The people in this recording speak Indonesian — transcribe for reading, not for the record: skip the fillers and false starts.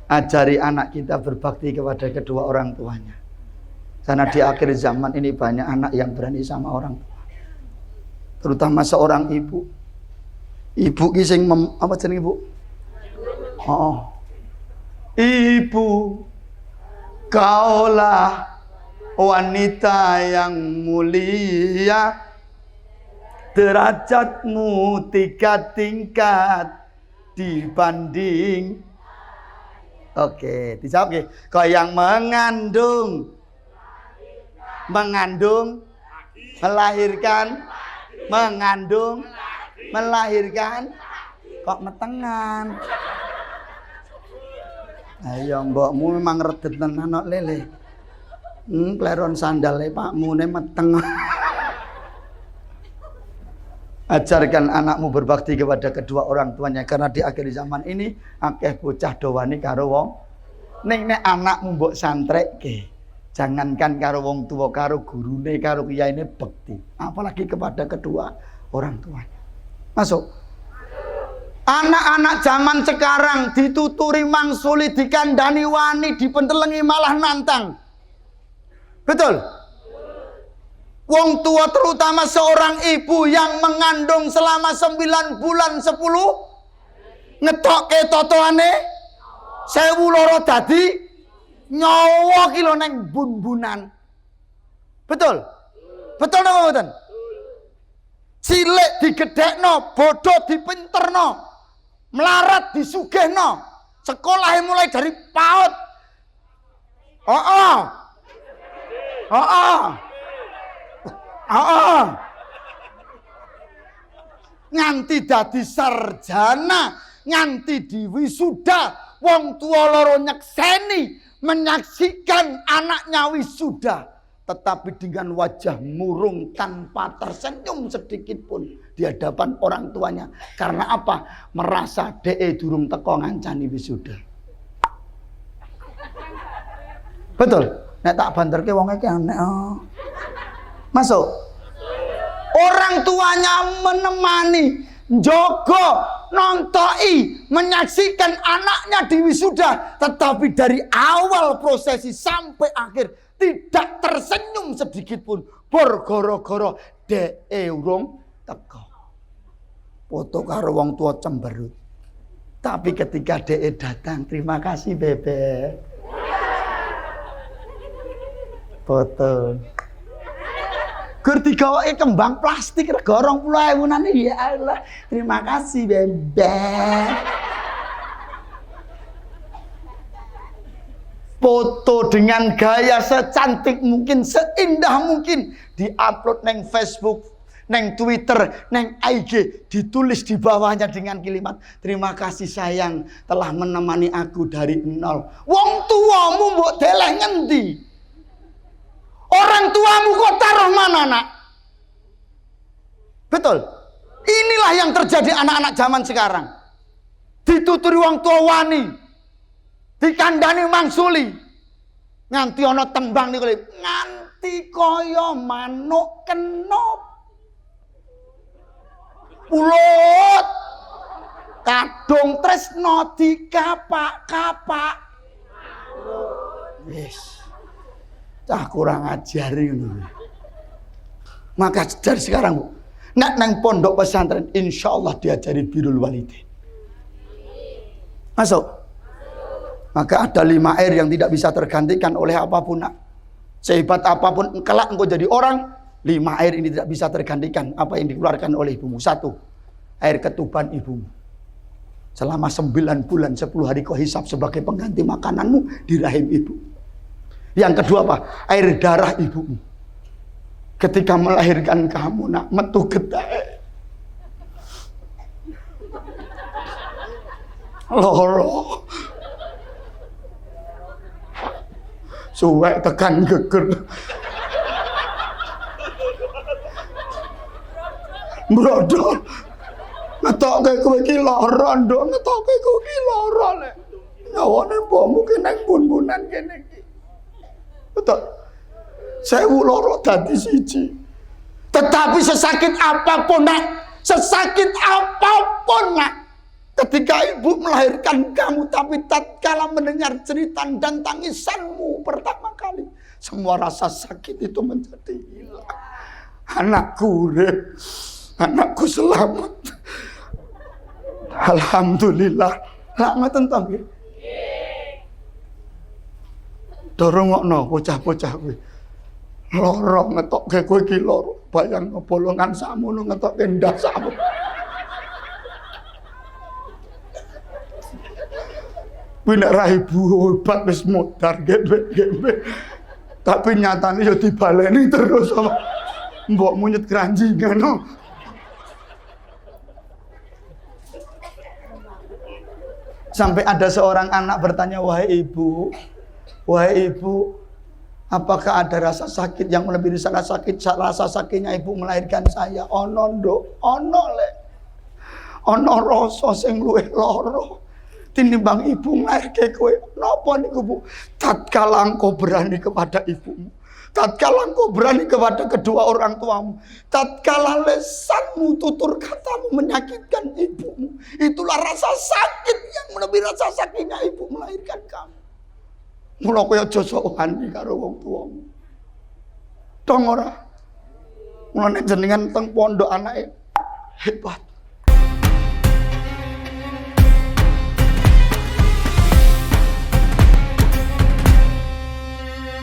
Ajari anak kita berbakti kepada kedua orang tuanya. Karena di akhir zaman ini banyak anak yang berani sama orang tua. Terutama seorang ibu. Ibu ki sing apa jeneng ibu? Oh. Ibu, kaulah wanita yang mulia. Derajatmu 3 tingkat dibanding. Oke, dijawab nggih. Kau yang mengandung, melahirkan, mengandung, melahirkan, kok metengan. Ayo mbokmu memang redet tenan kok lele. Kleron sandale pakmu ne meteng. Ajarkan anakmu berbakti kepada kedua orang tuanya, karena di akhir zaman ini akeh bocah dowani karo wong. Ning nek anakmu mbok santrekke, jangankan karo wong tua, karo gurune, karo kiyaine bekti, apalagi kepada kedua orang tuanya. Masuk. Anak-anak zaman sekarang dituturi mangsuli, dikandani wani, dipentelengi malah nantang. Betul? Wong tua terutama seorang ibu yang mengandung selama 9 bulan 10 ngetokke totoane 1000 loro dadi nyawa kilo neng bun-bunan. Betul? Betul napa mboten? Cilik digedhekno, bodoh dipinterno, melarat disugihno, sekolahnya mulai dari PAUD. Nganti dadi sarjana, nganti diwisuda, wong tua loro nyekseni menyaksikan anaknya wisuda, tetapi dengan wajah murung tanpa tersenyum sedikit pun di hadapan orang tuanya. Karena apa? Merasa durung teko ngancani wisuda. Betul? Nek tak banterke wong iki aneh. Masuk. Orang tuanya menemani, jogo, nontoi, menyaksikan anaknya di wisuda, tetapi dari awal prosesi sampai akhir tidak tersenyum sedikit pun. Goro-goro urung teko. Foto karo wong tua cemberut. Tapi ketika datang, terima kasih bebek. Foto. Gur digawake kembang plastik rega 20.000 nane, ya Allah. Terima kasih bebek. Foto dengan gaya secantik mungkin, seindah mungkin, diupload neng Facebook, neng Twitter, neng IG, ditulis di bawahnya dengan kalimat terima kasih sayang telah menemani aku dari nol. Wong tuamu mbok deleh ngendi? Orang tuamu kok taruh mana, nak? Betul. Inilah yang terjadi anak-anak zaman sekarang. Dituturi wong tua wani, dikandani mangsuli, nganti ana tembang niku nganti kaya manuk kenop. Ulut kadung tresno dikapak-kapak. Wis. Cah kurang ajar ngono. Maka dari sekarang, Bu, nek nang pondok pesantren insyaallah diajari birrul walidain. Masuk. Maka ada 5 air yang tidak bisa tergantikan oleh apapun, nak. Sehebat apapun kelak engkau jadi orang, 5 air ini tidak bisa tergantikan apa yang dikeluarkan oleh ibumu. 1, air ketuban ibumu. Selama 9 bulan 10 hari kau hisap sebagai pengganti makananmu di rahim ibu. Yang kedua apa? Air darah ibumu. Ketika melahirkan kamu, nak, metu getih. Loro. Suwek tekan geger. Brodol. Ngetokke kowe iki lara, nduk, ngetokke kowe iki lara lek. Nyawane mbokmu ki nang bun-bunan kene iki. Betul. 1000 loro dadi 1. Tetapi sesakit apapun, nak, sesakit apapun, nak, Ketika ibu melahirkan kamu, tapi tatkala mendengar cerita dan tangisanmu pertama kali, semua rasa sakit itu menjadi hilang. Anakku urip, anakku selamat. Alhamdulillah. Lah ngoten to nggih. Dorongokno bocah-bocah kuwi. Loro ngetokke kowe iki loro, bayang bolongan sakmono ngetokke ndas sakmu. Nek ra ibu obat wis modar gebek-gebek. Tapi nyatane yo dibaleni terus sama mbok munyet keranjingan. No. Sampai ada seorang anak bertanya, wahai ibu, apakah ada rasa sakit yang melebihi rasa sakitnya ibu melahirkan saya? Ono nduk, ono lek. Ono rasa sing luwih lara tinimbang ibu melahirkan kowe. Napa niku, Bu? Tatkala engkau berani kepada ibumu, tatkala engkau berani kepada kedua orang tuamu, tatkala lesanmu, tutur katamu menyakitkan ibumu, itulah rasa sakit yang melebihi rasa sakitnya ibu melahirkan kamu. Mula kowe aja sok wani karo wong tuamu. Dong ora. Mula nek jenengan teng pondok anake hebat.